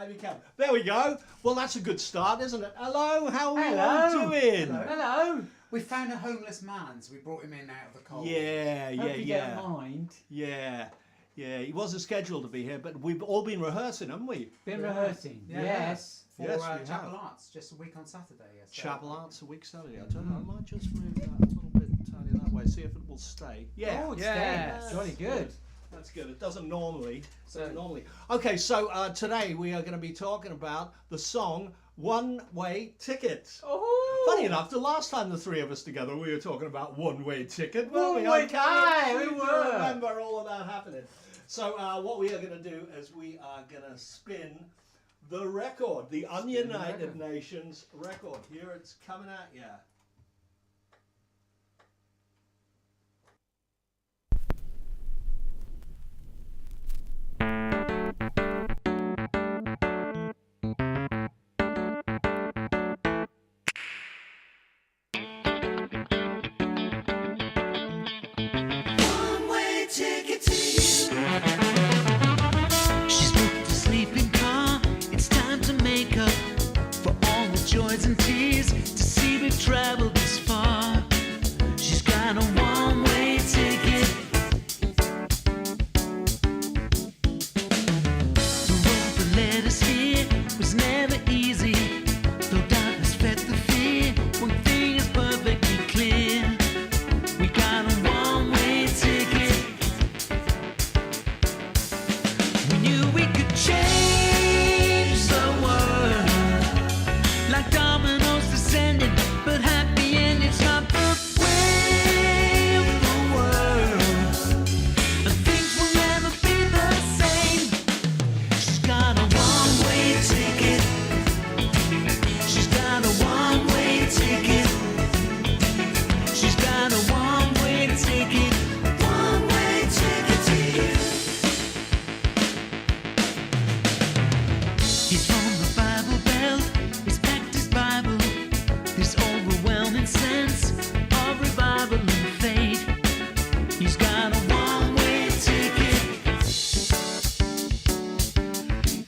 we can. There we go. Well, that's a good start, isn't it? Hello, how are you all doing? Hello. We found a homeless man, so we brought him in out of the cold. Yeah. Hope you don't mind. Yeah. He wasn't scheduled to be here, but we've all been rehearsing, haven't we? Been rehearsing. Yeah. Yes. For Yes, we Chapel have. Arts, just a week on Saturday. Yes. Chapel Arts a week Saturday. I don't know. I might just move that a little bit entirely that way. See if it will stay. Yeah. Oh, it's yeah. staying. Jolly good. That's good. It doesn't normally. So- Okay, so today we are going to be talking about the song One Way Ticket. Oh. Funny enough, the last time the three of us together, we were talking about One Way Ticket. weren't we? One-way Okay, ticket, we I were. remember all of that happening. So what we are going to do is we are going to spin the record, the Ununited Nations record. Here it's coming at you. She's booked a sleeping car. It's time to make up for all the joys and tears to see we've traveled this far. She's got a one-way ticket. The road that led us here was never easy. Though darkness fed the fear, one thing is perfectly clear. We got a one-way ticket. We knew we could change the world, like dominoes descending, but happy endings not the way of the world. And things will never be the same. She's got a one-way ticket. She's got a one-way ticket. She's got a one-way ticket. One-way ticket to you. He's from the Bible Belt, he's packed his Bible. This overwhelming sense of revival and faith. He's got a one-way ticket.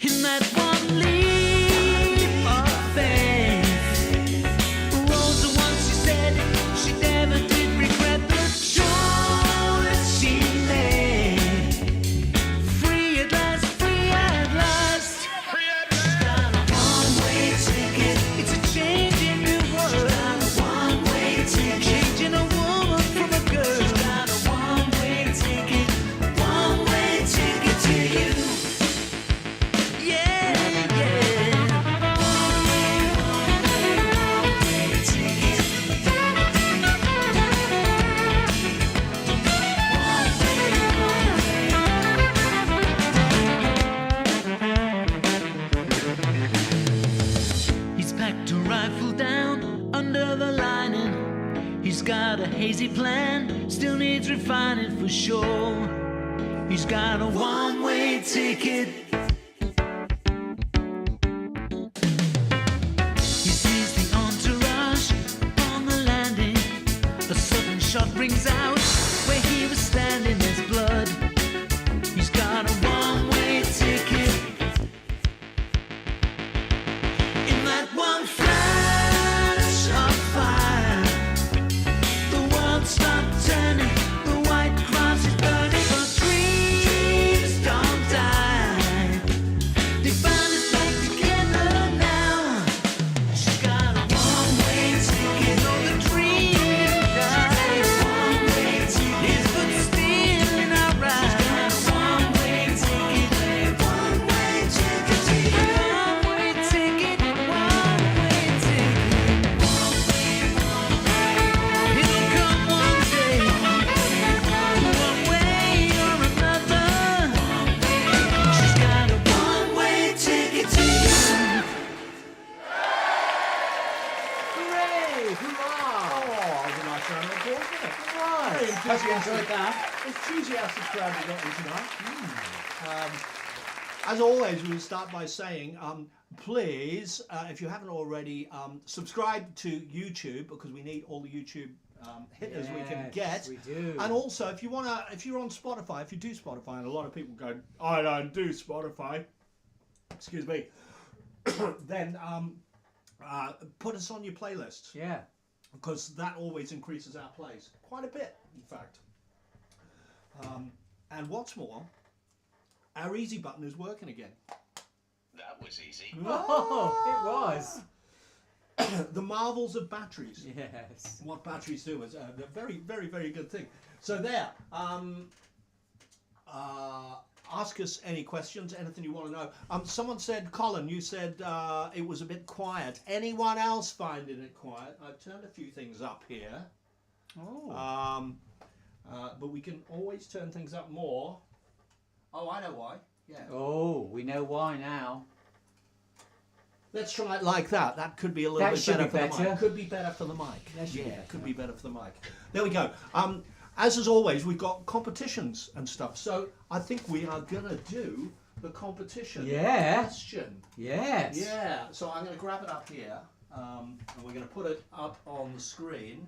In that one leap of faith, Rosa once she said she never did regret the choice she made. Free at last, free at last. She's got a one-way ticket. It's a changing new world. She's got a one-way ticket. Changing a woman from a girl. She's got a one-way ticket. One-way ticket to you. Yeah, yeah. One-way ticket. He's packed a rifle down under the lining. He's got a hazy plan, still needs refining for sure. He's got a one-way ticket. He sees the entourage on the landing. A sudden shot rings out where he was standing. There's blood. He's got a one-way ticket. In that one flash of fire, the world stopped turning. The white cross is burning, but dreams don't die. They found us back together now. She's got a one-way ticket. No, the dream didn't die. One-way ticket. His foot still in our ride. She's got a one-way ticket. One-way ticket to you. One-way ticket. One-way ticket. It'll come one day. One way or another. She's got a one-way ticket to you. Hooray! Hurrah! Oh, that was a nice round of applause, wasn't it? Right. Very Hope you enthusiastic. enjoyed that. Enthusiastic crowd we got in tonight. As always, we'll start by saying, please, if you haven't already, subscribe to YouTube, because we need all the YouTube hitters we can get. Yes, we do. And also, if you're on Spotify, if you do Spotify, and a lot of people go, I don't do Spotify. Excuse me. then put us on your playlists, Yeah. because that always increases our plays quite a bit, in fact. And what's more, our easy button is working again. That was easy. Oh, it was. The marvels of batteries. Yes. What batteries do is a very, very, very good thing. So there. Ask us any questions, anything you want to know. Someone said, Colin, you said it was a bit quiet. Anyone else finding it quiet? I've turned a few things up here. Oh. But we can always turn things up more. Oh, I know why. Yeah. Oh, we know why now. Let's try it like that. That could be a little That bit should better be for the better. mic. Could be better for the mic. That should be Yeah, better. could be better for the mic. There we go. As always, we've got competitions and stuff. So I think we are going to do the competition Yeah. question. Yes. Yeah. So I'm going to grab it up here, and we're going to put it up on the screen.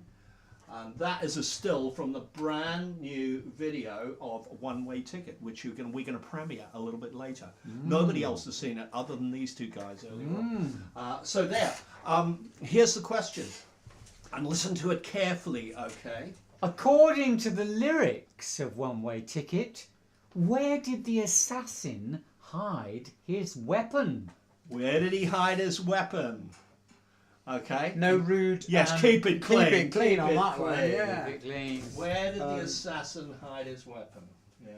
And that is a still from the brand new video of One Way Ticket, which we're going to premiere a little bit later. Nobody else has seen it other than these two guys earlier on. So there. Here's the question, and listen to it carefully, okay? According to the lyrics of One Way Ticket, where did the assassin hide his weapon? Where did he hide his weapon? Okay. No rude. Yes, keep it clean. Keep it clean Keep on it that one. clean. Yeah. Keep it clean. Where did the assassin hide his weapon? Yeah.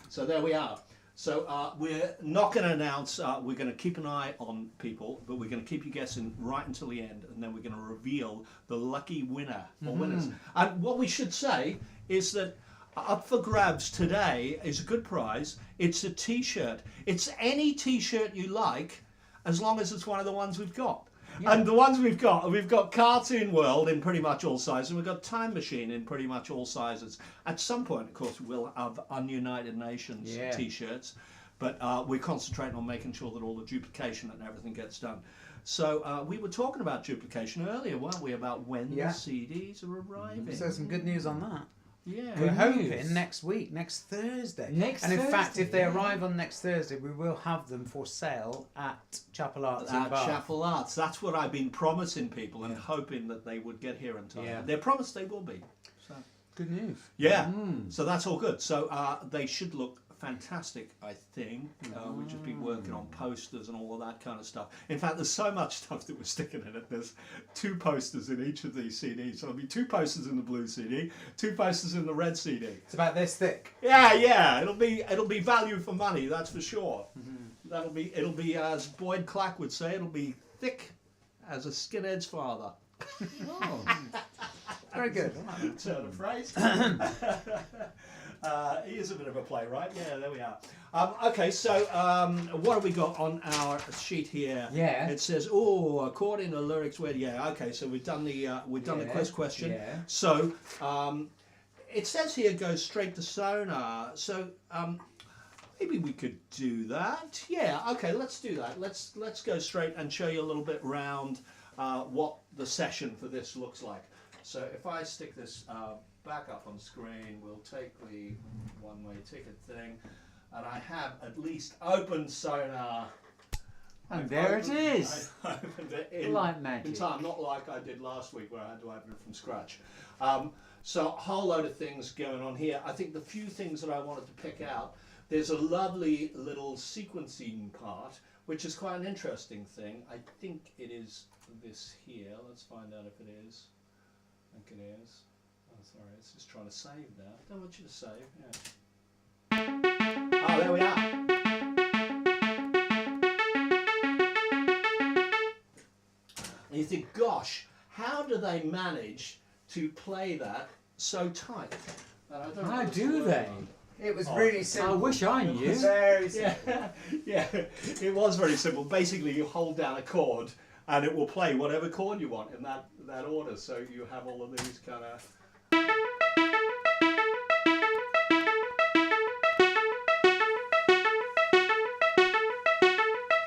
So there we are. So we're not going to announce, we're going to keep an eye on people, but we're going to keep you guessing right until the end, and then we're going to reveal the lucky winner or winners. And what we should say is that up for grabs today is a good prize. It's a t-shirt. It's any t-shirt you like, as long as it's one of the ones we've got. Yeah. And the ones we've got Cartoon World in pretty much all sizes, and we've got Time Machine in pretty much all sizes. At some point, of course, we'll have Ununited Nations Yeah. t-shirts, but we're concentrating on making sure that all the duplication and everything gets done. So we were talking about duplication earlier, weren't we, about when Yeah. the CDs are arriving. So some good news on that. Yeah. We're Good hoping news. next week, next Thursday. Next and in fact, Thursday, if they yeah. arrive on next Thursday, we will have them for sale at Chapel Arts in At Bath. Chapel Arts. That's what I've been promising people and hoping that they would get here in time. Yeah. They're promised they will be. So. Good news. Yeah, so that's all good. So they should look fantastic, I think. We've just been working on posters and all of that kind of stuff. In fact, there's so much stuff that we're sticking in it. There's 2 posters in each of these CDs. So there'll be 2 posters in the blue CD, 2 posters in the red CD. It's about this thick. Yeah, it'll be value for money, that's for sure. It'll be as Boyd Clack would say, it'll be thick as a skinhead's father. Oh. Very good. Turn of phrase. He is a bit of a playwright. Yeah, there we are. Okay, so what have we got on our sheet here? Yeah. It says, according to the lyrics, where? Yeah. Okay, so we've done the Yeah, quiz question. yeah. So it says here goes straight to sonar. So maybe we could do that. Yeah. Okay, let's do that. Let's go straight and show you a little bit round what the session for this looks like. So if I stick this back up on screen, we'll take the one-way ticket thing, and I have at least opened sonar. And I've there it opened- is. I opened it in, Like magic. in time, not like I did last week where I had to open it from scratch. So a whole load of things going on here. I think the few things that I wanted to pick out, there's a lovely little sequencing part, which is quite an interesting thing. I think it is this here. Let's find out if it is. I think it is. Oh, sorry, it's just trying to save now. I don't want you to save. Yeah. Oh, there we are. And you think, gosh, how do they manage to play that so tight? And I don't know How what's do the they? word. It was really I simple. wish I knew. Very simple. Yeah, yeah, it was very simple. Basically, you hold down a chord and it will play whatever chord you want in that order. So you have all of these kind of.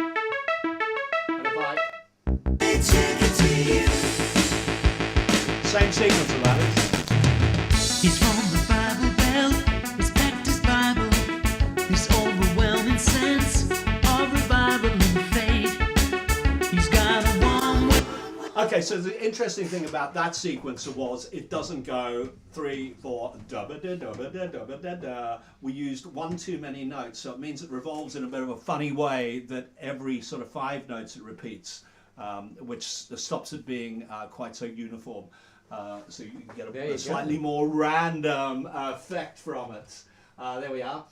And if I. Same sequence of that. He's from the Bible Belt, respect his Bible, his overwhelming sense of revival and faith. Okay, so the interesting thing about that sequencer was it doesn't go 3, 4, da ba da da ba da da ba da da. We used one too many notes, so it means it revolves in a bit of a funny way that every sort of 5 notes it repeats, which stops it being quite so uniform. So you get a slightly more random effect from it. There we are.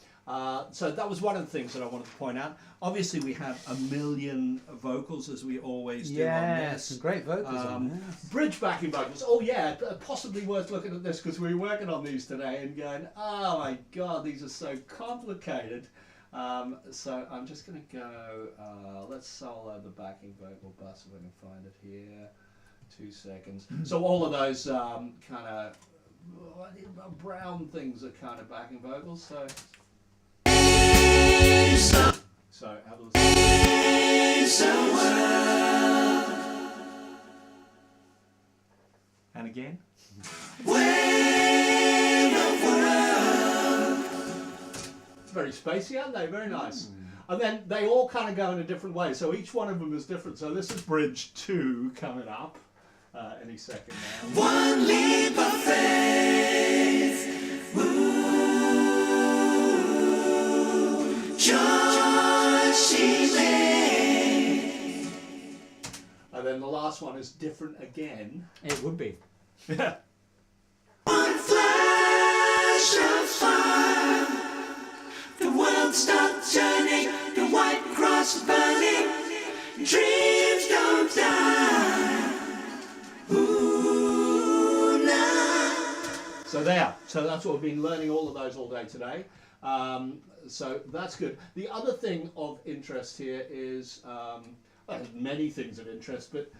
So that was one of the things that I wanted to point out. Obviously, we have a million vocals, as we always do on this. Some great vocals on this. Bridge backing vocals. Oh yeah, possibly worth looking at this because we were working on these today and going, oh my god, these are so complicated. So I'm just going to go, let's solo the backing vocal bus if I can find it here. 2 seconds. So all of those kind of brown things are kind of backing vocals. So have a listen. And again. Very spacey, aren't they? Very nice. And then they all kind of go in a different way. So each one of them is different. So this is bridge 2 coming up any second now. One leap of faith. Ooh, joy she made. And then the last one is different again. It would be. One flash of fire. The world stopped turning. The white cross burning. Dreams don't die. Ooh, nah. So there. So that's what we've been learning all of those all day today. So that's good. The other thing of interest here is, well, there's many things of interest, but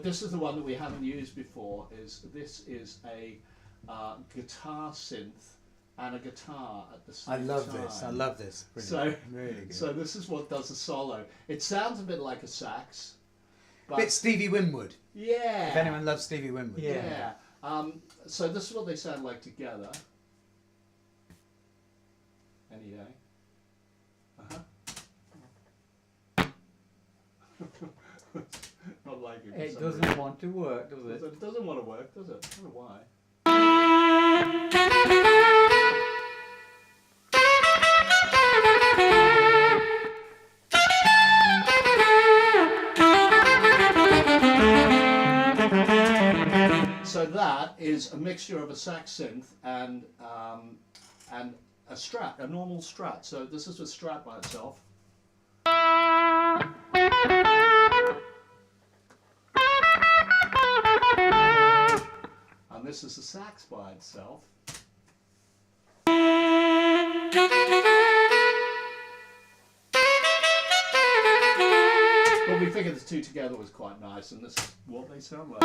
this is the one that we haven't used before. This is a guitar synth and a guitar at the same time. I love this. Brilliant. So really good. So this is what does the solo. It sounds a bit like a sax. But bit Stevie Winwood. Yeah. If anyone loves Stevie Winwood. Yeah. So this is what they sound like together. Any day. Not like it. It doesn't want to work, does it? It doesn't want to work, does it? I don't know why. So that is a mixture of a sax synth and a Strat, a normal Strat. So this is a Strat by itself. And this is the sax by itself. But we figured the two together was quite nice, and this is what they sound like.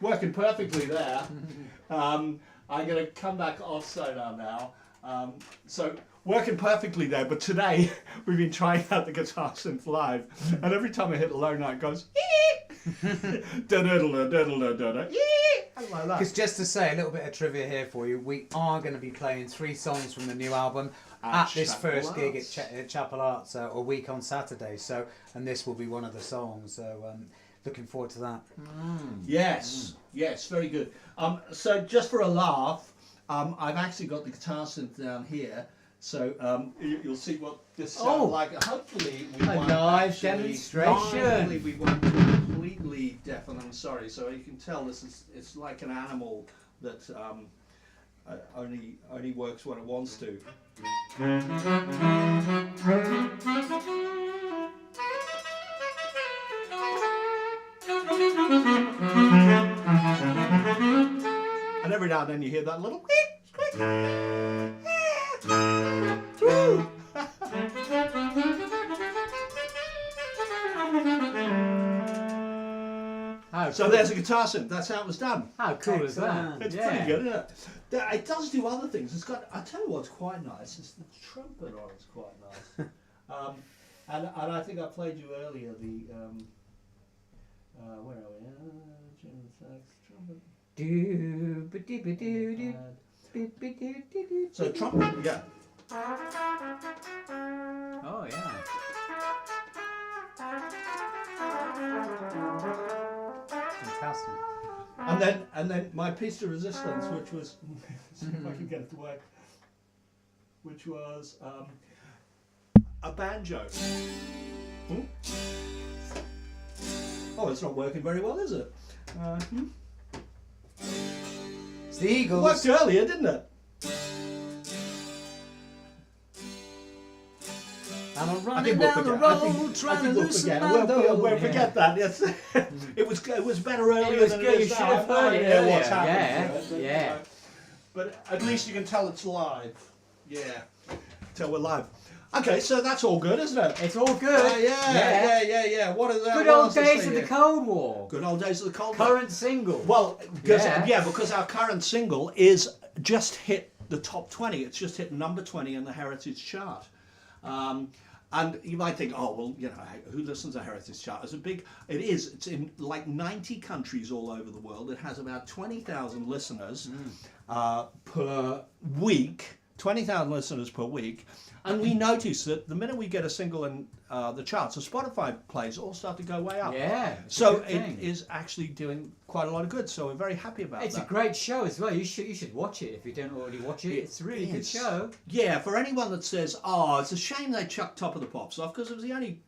Working perfectly there. I'm going to come back off sonar now. So working perfectly there, but today we've been trying out the guitar synth live, and every time I hit a low note, it goes like that. Because just to say a little bit of trivia here for you, we are going to be playing 3 songs from the new album at this Chapel first gig Arts. at Chapel Arts a week on Saturday. So, and this will be one of the songs. So, looking forward to that. Yes, yes, very good. So just for a laugh, I've actually got the guitar synth down here. So you'll see what this sounds like. Hopefully we A won't live actually- demonstration. Hopefully we won't completely deafen them. Sorry. So you can tell it's like an animal that only works when it wants to. And every now and then you hear that little squeak. So there's a guitar synth. That's how it was done. How cool is that? It's pretty good, isn't it? It does do other things. It's got. I tell you what's quite nice. Is the trumpet on it's quite nice. And I think I played you earlier the. Where are we? So trumpet, yeah. Oh yeah. Fantastic. And then my piece de resistance, which was see if I can get it to work, which was a banjo. Hmm? Oh, it's not working very well, is it? It's the It Eagles. worked earlier, didn't it? I'm I running think we'll down the forget. I road think trying to we'll loosen forget. my We'll dough. forget that. Yes, it was better earlier was than good. it You is should now. have heard it Yeah, what's earlier. happened to it, Yeah. But at least you can tell it's live. Yeah, tell we're live. Okay, so that's all good, isn't it? It's all good. Yeah. What is that? Good what old else to days say of the here? Cold War. Good old days of the Cold War. Current single. Well, Yeah. because our current single is just hit the top 20. It's just hit number 20 in the Heritage chart. And you might think, oh, well, you know, who listens to Heritage chart? It is. It's in like 90 countries all over the world. It has about 20,000 listeners per week. 20,000 listeners per week. And we notice that the minute we get a single in the charts, the Spotify plays all start to go way up. Yeah. it's a So good it thing. is actually doing quite a lot of good. So we're very happy about It's that. a great show as well. You should watch it if you don't already watch it. It's a really good It's- show. Yeah, for anyone that says, "Oh, it's a shame they chucked Top of the Pops off because it was the only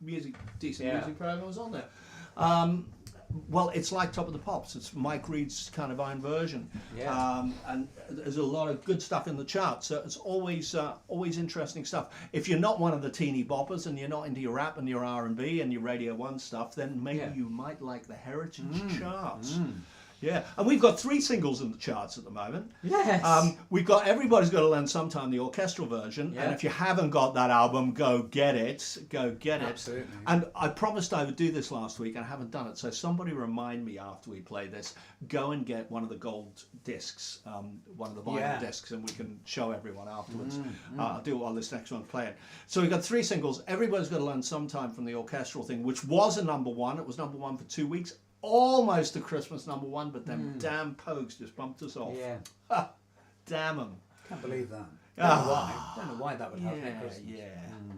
decent Yeah. music program that was on there." Well, it's like Top of the Pops. It's Mike Reed's kind of own version, Yeah. and there's a lot of good stuff in the chart. So it's always interesting stuff. If you're not one of the teeny boppers and you're not into your rap and your R&B and your Radio 1 stuff, then maybe Yeah. you might like the Heritage charts. Yeah, and we've got 3 singles in the charts at the moment. Yes. We've got Everybody's Got to Learn Sometime, the orchestral version, Yeah. and if you haven't got that album, go get it. Go get it. Absolutely. And I promised I would do this last week, and I haven't done it. So somebody remind me after we play this. Go and get one of the gold discs, one of the vinyl Yeah. discs, and we can show everyone afterwards. I'll do it while this next one's playing. So we've got 3 singles. Everybody's Got to Learn Sometime from the orchestral thing, which was a number 1. It was number 1 for 2 weeks. Almost a Christmas number 1, but them damn Pogues just bumped us off. Yeah. Damn them. Can't believe that. Don't know why that would happen at Christmas.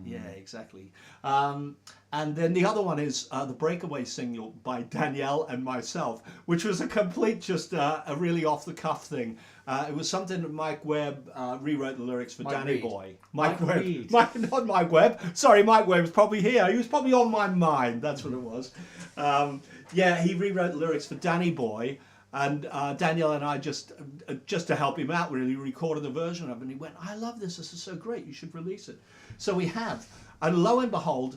Yeah, exactly. And then the other one is the Breakaway single by Danielle and myself, which was a complete, just a really off-the-cuff thing. It was something that Mike Webb rewrote the lyrics for Mike Danny Reed. Boy. Mike Webb. Reed. Not Mike Webb. Sorry, Mike Webb was probably here. He was probably on my mind. That's what it was. Yeah, he rewrote the lyrics for Danny Boy. And Danielle and I just to help him out, really recorded the version of it. And he went, "I love this. This is so great. You should release it." So we have. And lo and behold,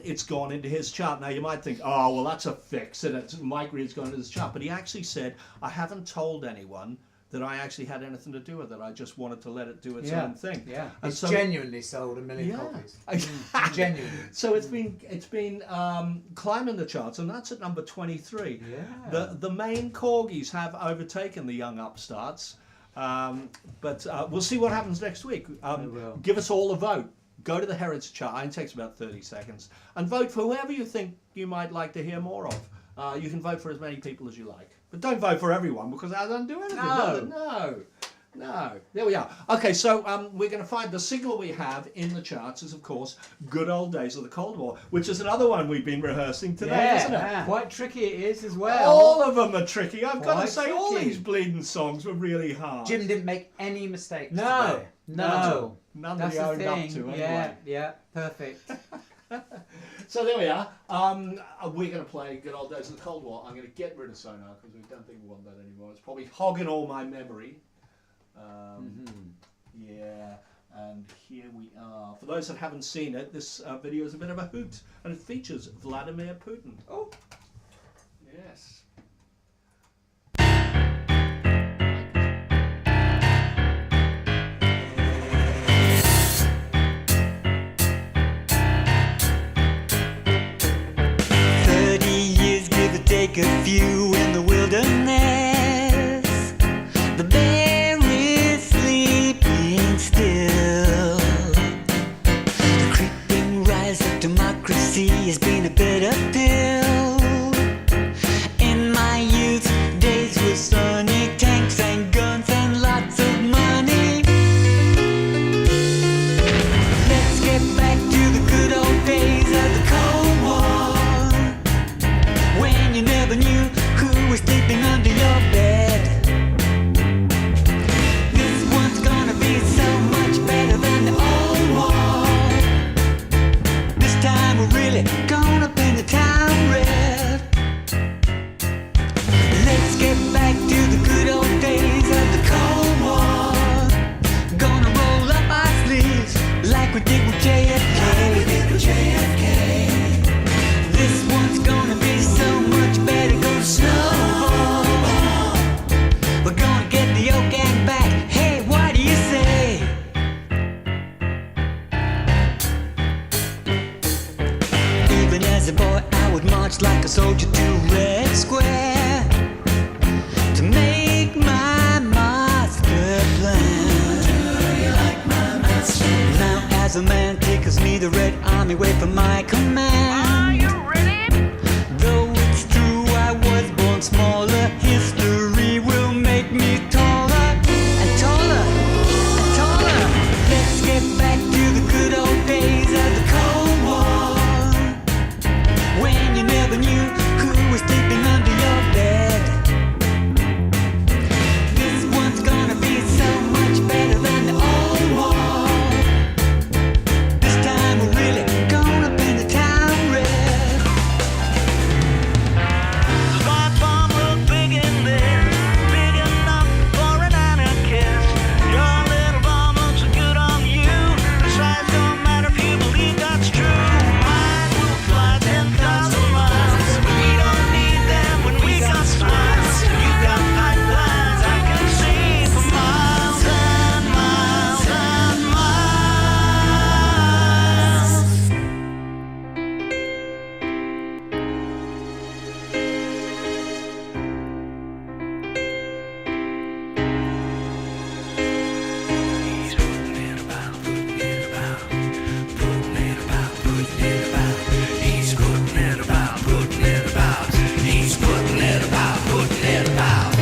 it's gone into his chart. Now you might think, "Oh, well, that's a fix." And it's Mike Reed's gone into his chart. But he actually said, "I haven't told anyone that I actually had anything to do with it. I just wanted to let it do its own thing." Yeah. And It's genuinely sold 1 million copies. Genuinely. So it's been climbing the charts, and that's at number 23. Yeah. The main Korgis have overtaken the young upstarts, but we'll see what happens next week. will. Give us all a vote. Go to the Heritage chart. It takes about 30 seconds, and vote for whoever you think you might like to hear more of. You can vote for as many people as you like, but don't vote for everyone because that doesn't do anything. does it? No. There we are. Okay, so we're going to find the single we have in the charts is, of course, Good Old Days of the Cold War, which is another one we've been rehearsing today, isn't it? Quite tricky it is as well. All of them are tricky. I've got to Quite say, all tricky. these bleeding songs were really hard. Jim didn't make any mistakes No. today. No. None That's that he the owned thing. up to, Yeah. anyway. Yeah. Perfect. So there we are. We're going to play Good Old Days of the Cold War. I'm going to get rid of Sonar because we don't think we want that anymore. It's probably hogging all my memory. Yeah, and here we are. For those that haven't seen it, this video is a bit of a hoot, and it features Vladimir Putin. Oh. Yes. Take a few in the wilderness. The bear is sleeping still. The creeping rise of democracy has been a bitter pill. In my youth days There's a man takes me the Red Army way from my command. Are you ready? Though it's true I was born smaller, history will make me taller and taller and taller. Let's get back to the good old days of the Cold War, when you never knew who was sleeping under your bed. This one's gonna be so much better than the old war. This time we're really gonna paint the town red. The smart bomb looked big in there, big enough for an anarchist. Your little bomb looks good on you. The size don't matter if you believe that's true. Mine will fly 10,000 miles. We don't need them when we got smiles. You got pipelines I can see for miles and miles and miles. He's putting it about, putting it about, putting it about, putting it about. He's putting it about, putting it about. He's putting it about, putting it about.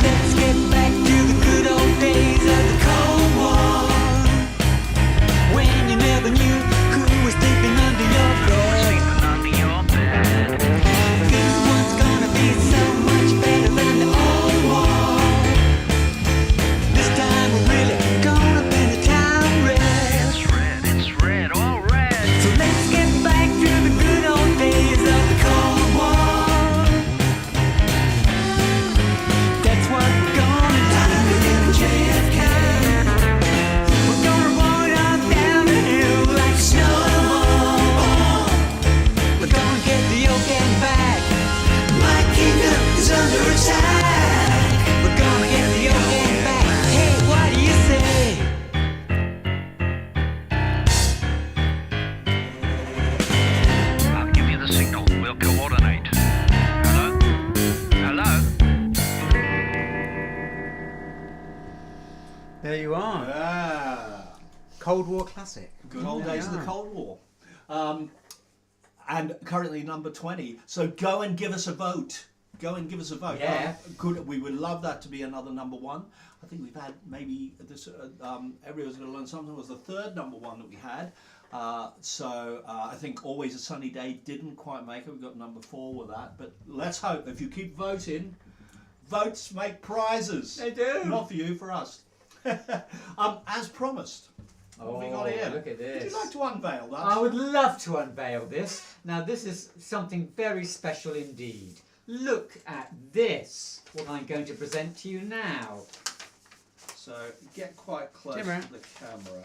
Let's get back to the good old days of the Cold War, when you never knew who was sleeping under your bed. This one's gonna be so much better than the old war. This time we're really gonna paint the town red. It's red, all red. So let's get back to the good old days of the Cold War. That's what we're gonna do. JFK. We're gonna roll it on down the hill like a snowball. We're gonna get the old gang back. My kingdom is under attack. We're gonna get the old gang back. Hey, what do you say? I'll give you the signal. We'll coordinate. Hello? Hello? There you are. Ah, Cold War classic. good old days of the Cold War. And currently number 20. So go and give us a vote. Go and give us a vote. Yeah. Good. We would love that to be another number one. I think we've had maybe this. Everyone's going to learn something. Was the third number one that we had. So I think Always a Sunny Day didn't quite make it. We got number 4 with that. But let's hope if you keep voting, votes make prizes. They do. Not for you, for us. As promised. What have we got here? Look at this. Would you like to unveil that? I would love to unveil this. Now, this is something very special indeed. Look at this, what I'm going to present to you now. So get quite close Timber. to the camera.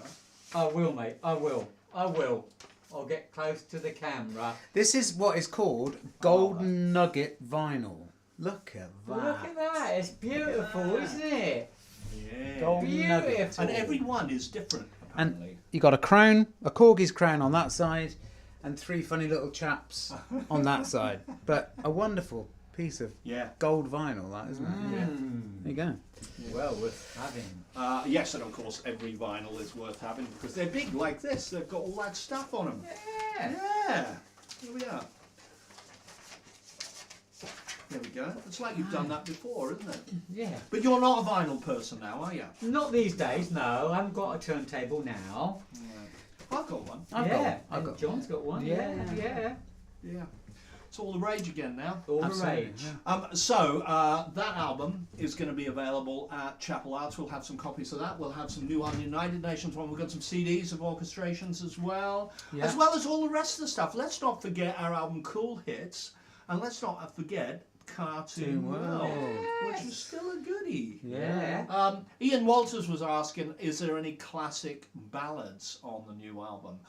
I will, mate. I will. I will. I'll get close to the camera. This is what is called golden nugget vinyl. Look at that. Look at that. It's beautiful, isn't it? Yeah. Golden nugget. Beautiful. And every one is different, apparently. And you got a crown, a Korgis crown on that side, and 3 funny little chaps on that side. But a wonderful piece of Yeah. gold vinyl, that isn't it? Yeah. There you go. Well, worth having. Yes, and of course every vinyl is worth having because they're big like this. They've got all that stuff on them. Yeah. Yeah. Here we are. There we go. It's like you've done that before, isn't it? Yeah. But you're not a vinyl person now, are you? Not these days, no. I haven't got a turntable now. I've got one. I've yeah. got one. I've and got John's got one. Yeah. Yeah. Yeah. It's all the rage again now. All the Absolutely, rage. yeah. So that album is going to be available at Chapel Arts. We'll have some copies of that. We'll have some new on United Nations one. We've got some CDs of orchestrations as well as all the rest of the stuff. Let's not forget our album Cool Hits, and let's not forget Cartoon World, which is still a goodie. Yeah. Ian Walters was asking, is there any classic ballads on the new album?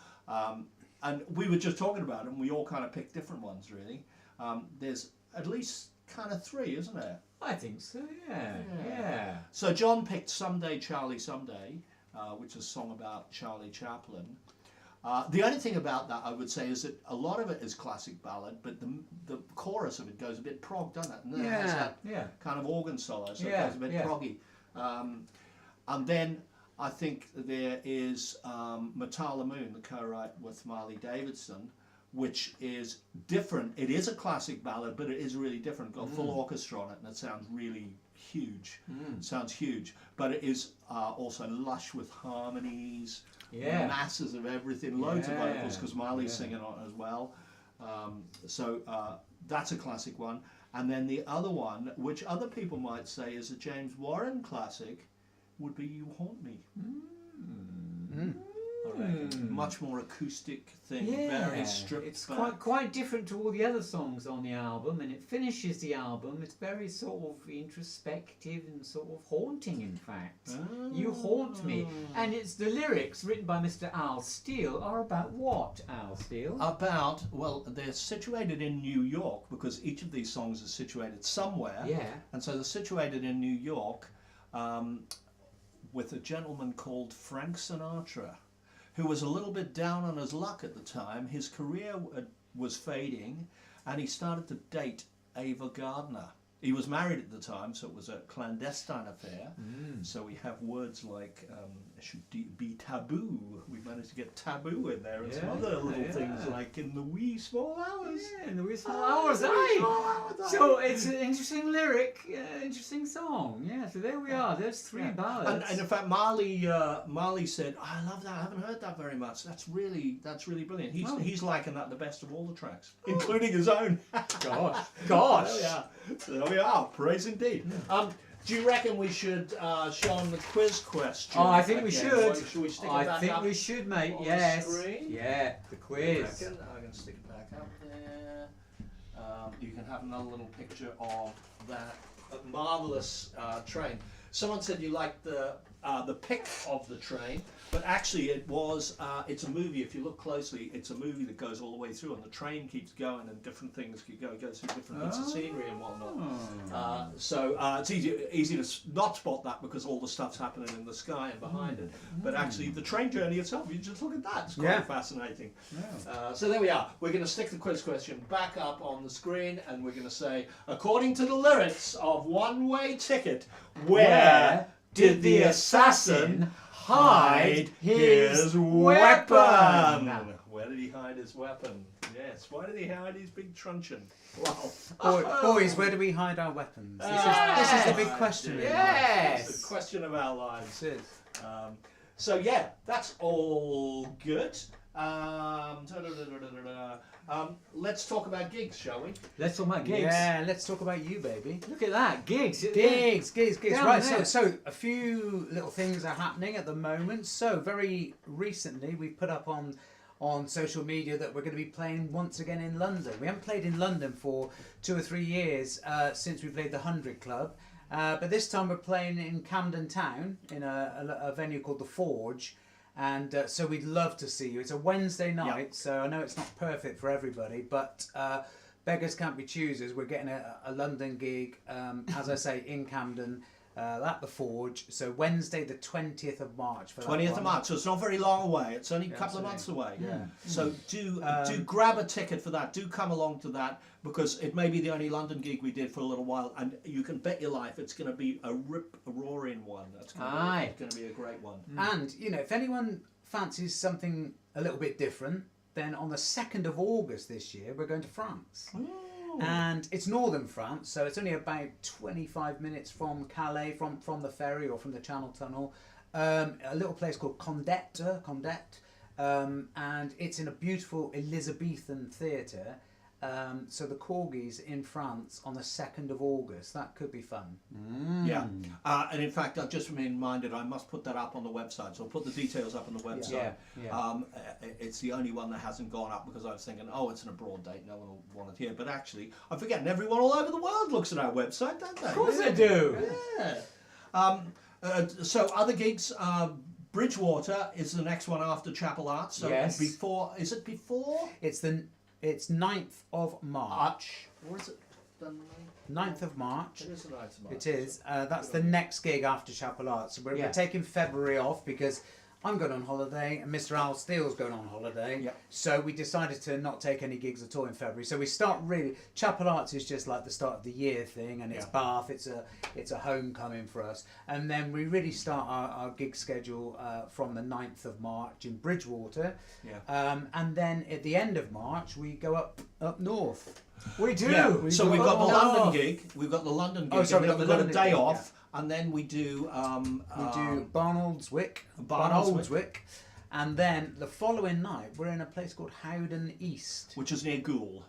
and we were just talking about it, and we all kind of picked different ones, really. There's at least kind of 3, isn't there? I think so, yeah. So John picked Someday, Charlie, Someday, which is a song about Charlie Chaplin. The only thing about that I would say is that a lot of it is classic ballad, but the chorus of it goes a bit prog, doesn't it? And then it has that kind of organ solo, so it goes a bit proggy. And then I think there is Matala Moon, the co-write with Marley Davidson, which is different. It is a classic ballad, but it is really different. Got a full orchestra on it, and it sounds really huge. It sounds huge, but it is also lush with harmonies, masses of everything, loads of vocals, because Marley's singing on it as well. So that's a classic one. And then the other one, which other people might say is a James Warren classic, would be You Haunt Me. I reckon. Much more acoustic thing, very stripped It's back. quite different to all the other songs on the album, and it finishes the album. It's very sort of introspective and sort of haunting, in fact. You Haunt Me. And it's the lyrics written by Mr. Al Steele are about what, Al Steele? About, well, they're situated in New York, because each of these songs is situated somewhere. Yeah. And so they're situated in New York with a gentleman called Frank Sinatra, who was a little bit down on his luck at the time. His career was fading, and he started to date Ava Gardner. He was married at the time, so it was a clandestine affair. So we have words like, should be taboo. We managed to get taboo in there, and some other little things like in the wee small hours. Yeah, in the wee small hours, aye. So it's an interesting lyric, interesting song. Yeah, so there we are. There's 3 ballads. And in fact, Marley said, I love that. I haven't heard that very much. That's really brilliant. He's liking that the best of all the tracks, including his own. Gosh. So there we are. Praise indeed. Do you reckon we should show him the quiz question? Oh, I think we again? should. Should we stick it I back think up we should, mate. on the Yes. screen? Yeah, the I quiz. reckon I'm going to stick it back up there. You can have another little picture of that marvelous train. Someone said you liked the pic of the train, but actually it's a movie. If you look closely, it's a movie that goes all the way through, and the train keeps going, and different things keep going. It goes through different bits of scenery and whatnot. So it's easy to not spot that because all the stuff's happening in the sky and behind it. But actually, the train journey itself, you just look at that. It's quite fascinating. So there we are. We're going to stick the quiz question back up on the screen, and we're going to say, according to the lyrics of One Way Ticket, where did the assassin hide his weapon? Where did he hide his weapon? Yes, why did he hide his big truncheon? Wow. Boys, where do we hide our weapons? This is the big question. Yes. It's the question of our lives. It is. So yeah, that's all good. Let's talk about gigs, shall we? Let's talk about gigs. Yeah, let's talk about you, baby. Look at that, gigs. Gigs. Down Right, there. so a few little things are happening at the moment. So very recently, we put up on social media that we're going to be playing once again in London. We haven't played in London for 2 or 3 years since we played the 100 Club. But this time we're playing in Camden Town in a venue called The Forge. And so we'd love to see you. It's a Wednesday night, so I know it's not perfect for everybody, but beggars can't be choosers. We're getting a London gig, as I say, in Camden, at The Forge. So Wednesday the 20th of March. For 20th of March, so it's not very long away. It's only a couple of months away. Yeah. So do grab a ticket for that. Do come along to that, because it may be the only London gig we did for a little while, and you can bet your life it's going to be a roaring one. That's going to be a great one. And, you know, if anyone fancies something a little bit different, then on the 2nd of August this year, we're going to France. And it's northern France, so it's only about 25 minutes from Calais, from the ferry or from the Channel Tunnel. A little place called Condette, and it's in a beautiful Elizabethan theatre. So the Korgis in France on the 2nd of August. That could be fun. Yeah, and in fact, I've just been reminded I must put that up on the website. So I'll put the details up on the website. It's the only one that hasn't gone up because I was thinking, oh, it's an abroad date, no one will want it here. But actually, I'm forgetting everyone all over the world looks at our website, don't they? Of course they do. Yeah. So other gigs, Bridgewater is the next one after Chapel Arts. So Yes. is it before? It's 9th of March. Or is it the 9th of March. It is the 9th of March. It is. That's the next gig after Chapel Arts. So we're Yeah. taking February off because I'm going on holiday and Mr. Al Steele's going on holiday. Yeah. So we decided to not take any gigs at all in February. So we start really. Chapel Arts is just like the start of the year thing, and it's Yeah. Bath. It's a homecoming for us. And then we really start our gig schedule from the 9th of March in Bridgewater. Yeah. And then at the end of March we go up north. We do. Yeah. So we've got the Oh. London gig. We've got the London gig. Oh, sorry, and then we've we've got got the a day London gig, off, and then we do. We do Barnoldswick, Barnoldswick. and then the following night we're in a place called Howden East. which is near Goole.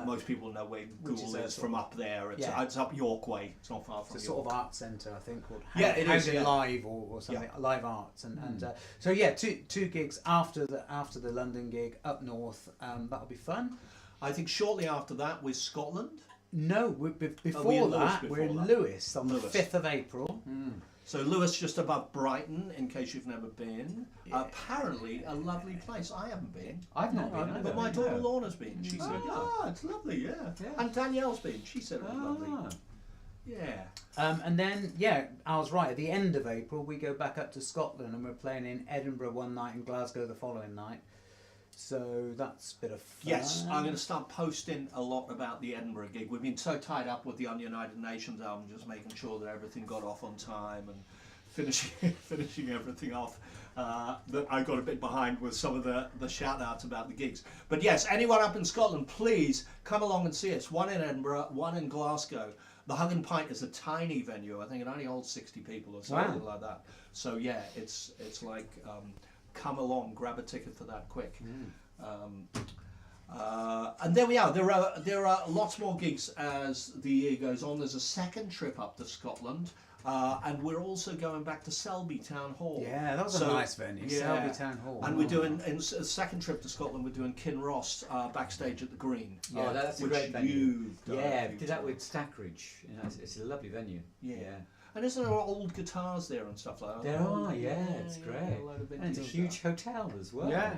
Most people know where which Goole is a is sort from of- up there. It's, Yeah. it's up York Way. It's not far It's from a York. sort of art centre, I think, called Yeah, it is, Howden yeah. Live or something, Live Arts, and so yeah, two gigs after the London gig up north. That'll be fun. I think shortly after that was Scotland. No, before in Lewis that before we're in that. Lewis on Lewis. the 5th of April. So Lewis, just above Brighton, in case you've never been. Apparently a lovely place. I haven't been. I've not been. I've either. But my No. daughter Lorna's been. She said, "Ah, it's lovely, yeah." Yeah. And Danielle's been. She said it was lovely. Ah. Yeah. And then, yeah, I was right. At the end of April, we go back up to Scotland and we're playing in Edinburgh one night and Glasgow the following night. So that's a bit of fun. Yes, I'm going to start posting a lot about the Edinburgh gig. We've been so tied up with the Ununited Nations album, just making sure that everything got off on time and finishing everything off. That I got a bit behind with some of the shout outs about the gigs. But yes, anyone up in Scotland, please come along and see us. One in Edinburgh, one in Glasgow. The Hug and Pint is a tiny venue. I think it only holds 60 people or something like that. So yeah, it's like come along, grab a ticket for that quick. And there we are. There are lots more gigs as the year goes on. There's a second trip up to Scotland, and we're also going back to Selby Town Hall. Yeah, that was a nice venue, Selby Town Hall. And we're doing in a second trip to Scotland. We're doing Kinross backstage at the Green. Oh, that's a which great venue. you've done a Yeah, few did that with times. Stackridge. You know, it's a lovely venue. Yeah. And isn't there old guitars there and stuff like that? There are, yeah, it's great. a load of And it's a vintage huge stuff. hotel as well. Yeah.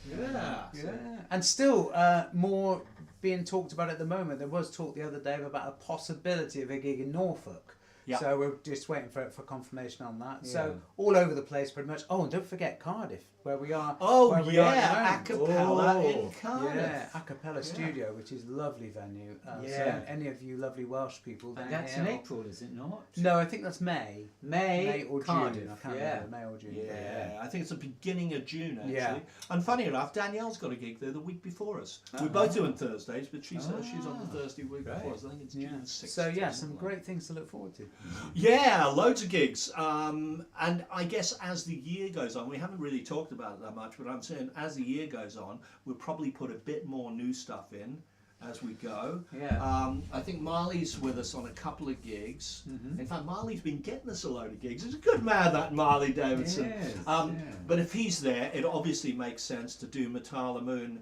Yeah. Yeah, and still more being talked about at the moment. There was talk the other day about a possibility of a gig in Norfolk. Yeah. So we're just waiting for confirmation on that. Yeah. So all over the place, pretty much. Oh, and don't forget Cardiff, where we are. Oh where we are yeah, at the moment. acapella in Oh, Cardiff. Yeah, a cappella studio, which is a lovely venue. Yeah. So any of you lovely Welsh people down And that's here, in April, is it not? No, I think that's May. May or Cardiff, June. I can't yeah. remember. May or June. Yeah, I think it's the beginning of June actually. Yeah. And funny enough, Danielle's got a gig there the week before us. We're Uh-huh. both doing Thursdays, but she's on the Thursday week Great. before us. I think it's Yeah. June 6th. So yeah, or some something great things to look forward to. Yeah, loads of gigs. And I guess as the year goes on, we haven't really talked about it that much, but I'm saying as the year goes on, we'll probably put a bit more new stuff in as we go. Yeah. I think Marley's with us on a couple of gigs. Mm-hmm. In fact, Marley's been getting us a load of gigs. He's a good man, that Marley Davidson. Yes, Yeah. yeah. But if he's there, it obviously makes sense to do Matala Moon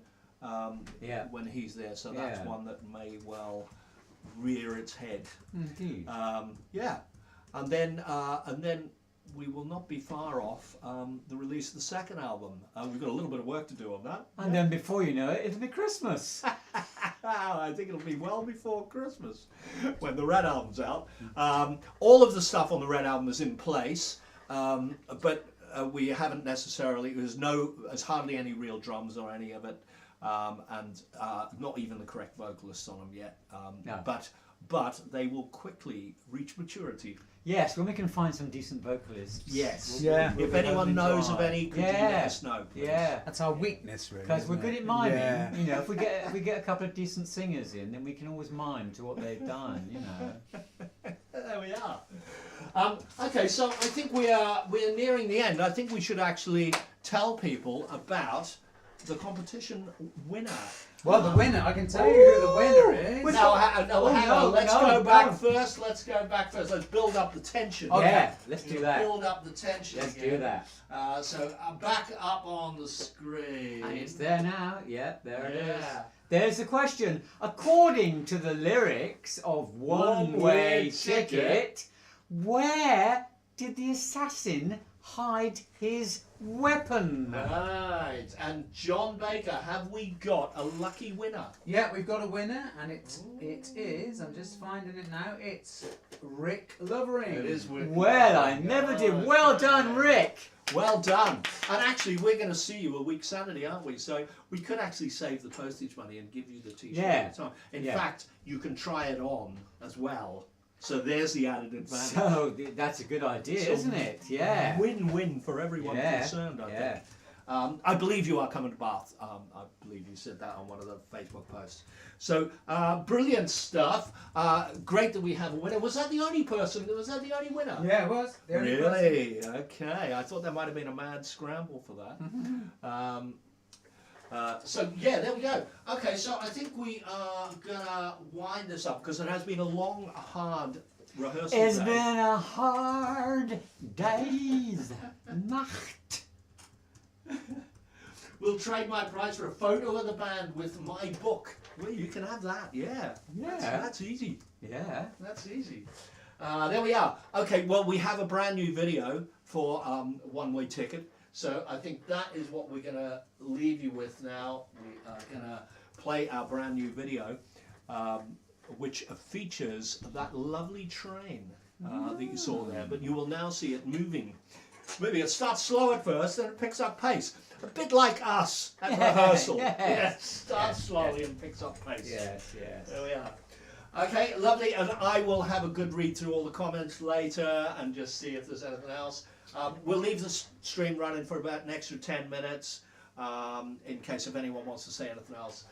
Yeah. when he's there. So that's Yeah. one that may well rear its head. Indeed. Yeah, and then we will not be far off the release of the second album. We've got a little bit of work to do on that. And then before you know it, it'll be Christmas. I think it'll be well before Christmas when the Red Album's out. All of the stuff on the Red Album is in place, but we haven't necessarily. There's hardly any real drums or any of it, and not even the correct vocalists on them yet. No. But they will quickly reach maturity. Yes, when we can find some decent vocalists. Yes. Yeah. If anyone knows of any, could you let Yeah. us know? Please? Yeah. That's our weakness, really. Because we're isn't good it? at miming. Yeah. You know, if we get a couple of decent singers in, then we can always mime to what they've done. You know. There we are. Okay, so I think we're nearing the end. I think we should actually tell people about the competition winner. Well, the winner, I can tell you who the winner is. Now, hang on. Let's no, go back no. first. Let's build up the tension. Okay. Yeah, let's do that. Build up the tension. Let's again. do that. So back up on the screen. And it's there now. Yeah, there it is. Yeah. There's the question. According to the lyrics of One Way Ticket, where did the assassin hide his weapon? Right, and John Baker, have we got a lucky winner? Yeah, we've got a winner, and it is. I'm just finding it now. It's Rick Lovering. It is Rick. Well, I never did. Well done, Rick. Well done. And actually, we're going to see you a week Saturday, aren't we? So we could actually save the postage money and give you the T-shirt at the time. In fact, you can try it on as well. So there's the added advantage. So that's a good idea, isn't it? Yeah. Win-win for everyone concerned, I think. I believe you are coming to Bath. I believe you said that on one of the Facebook posts. So brilliant stuff. Great that we have a winner. Was that the only person? Was that the only winner? Yeah, it was. The only Really? Okay. I thought there might have been a mad scramble for that. So yeah, there we go. Okay, so I think we are gonna wind this up because it has been a long, hard rehearsal. It's day. been a hard day's Nacht. We'll trade my prize for a photo of the band with my book. Well, you can have that. Yeah. Yeah. That's easy. Yeah. That's easy. There we are. Okay. Well, we have a brand new video for One Way Ticket. So I think that is what we're going to leave you with now. We are going to play our brand new video, which features that lovely train that you saw there. But you will now see it moving. Maybe it starts slow at first, then it picks up pace. A bit like us at rehearsal. Yes. Yeah, starts slowly and picks up pace. Yes. There we are. Okay, lovely. And I will have a good read through all the comments later and just see if there's anything else. We'll leave the stream running for about an extra 10 minutes in case if anyone wants to say anything else.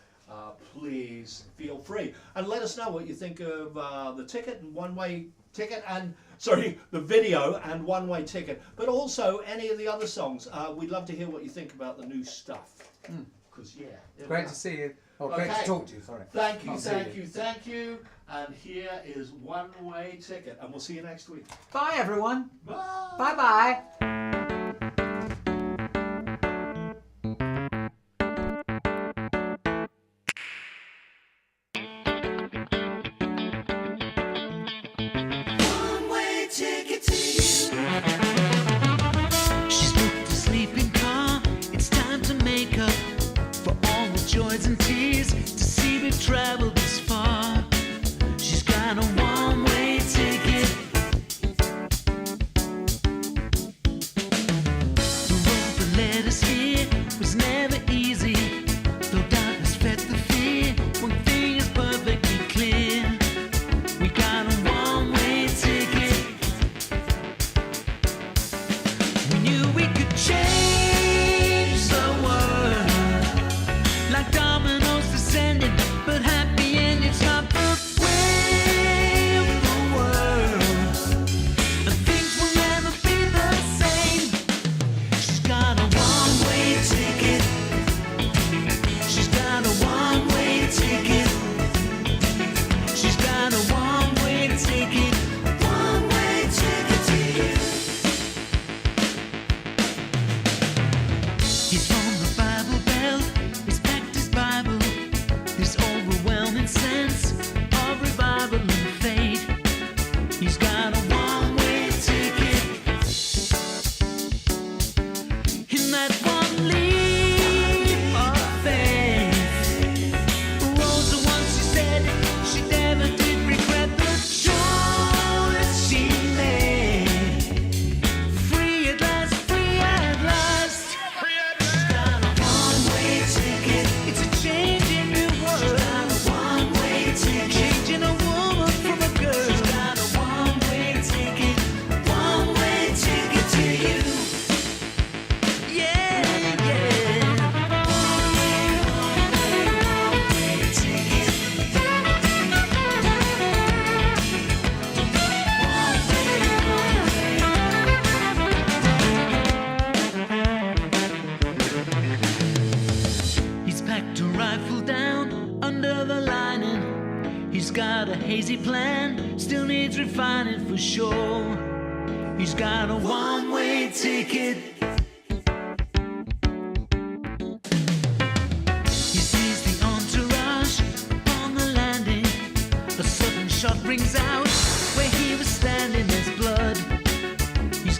Please feel free and let us know what you think of the ticket and one-way ticket and the video and one-way ticket, but also any of the other songs. We'd love to hear what you think about the new stuff. Because Great to see you. Oh, great to talk to you. Sorry. Thank you. And here is One-Way Ticket, and we'll see you next week. Bye, everyone. Bye. Bye-bye. One-way ticket to you. She's booked a sleeping car. It's time to make up for all the joys and tears to see we've traveled this far. She's got a one-way ticket. The road that led us here was never easy. Though darkness fed the fear, one thing is perfectly clear. We got a one-way ticket. We knew we could change the world like dominoes descending, but happy endings not the way of the world. And things will never be the same. She's got a one-way ticket. She's got a one-way ticket. She's got a one-way ticket. One-way ticket to you. He's from the Bible Belt. He's packed his Bible. This overwhelming sense of revival and faith. He's got a one-way ticket. In that one leap of faith, Rosa once she said she never did regret the choice she made. Free at last, free at last. She's got a one-way ticket. It's a changing new world. She's got a one-way ticket. Changing a woman from a girl. She's got a one-way ticket. One-way ticket to you. Yeah. One-way ticket. He's packed a rifle down under the lining. He's got a hazy plan, still needs refining for sure. He's got a one-way ticket. He sees the entourage upon the landing. A sudden shot rings out where he was standing. There's blood. He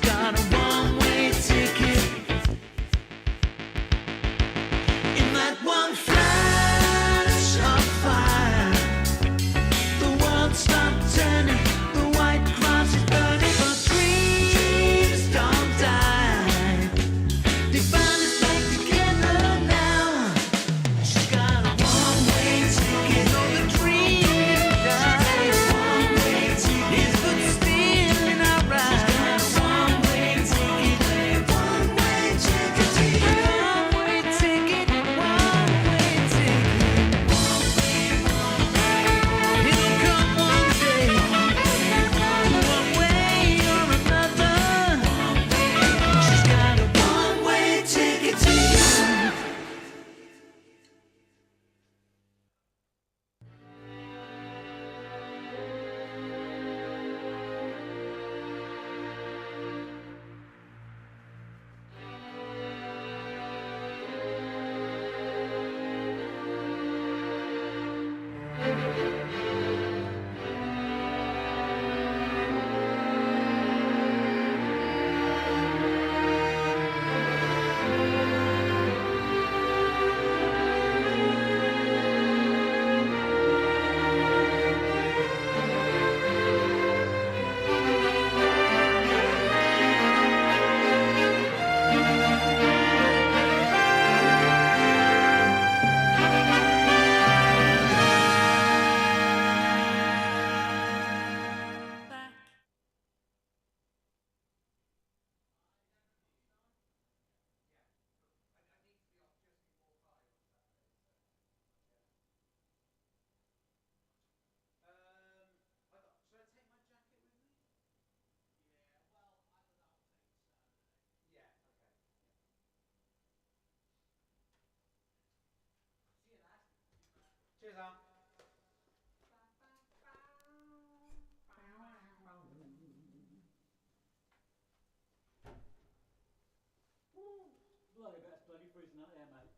like that, mate.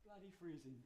Bloody freezing.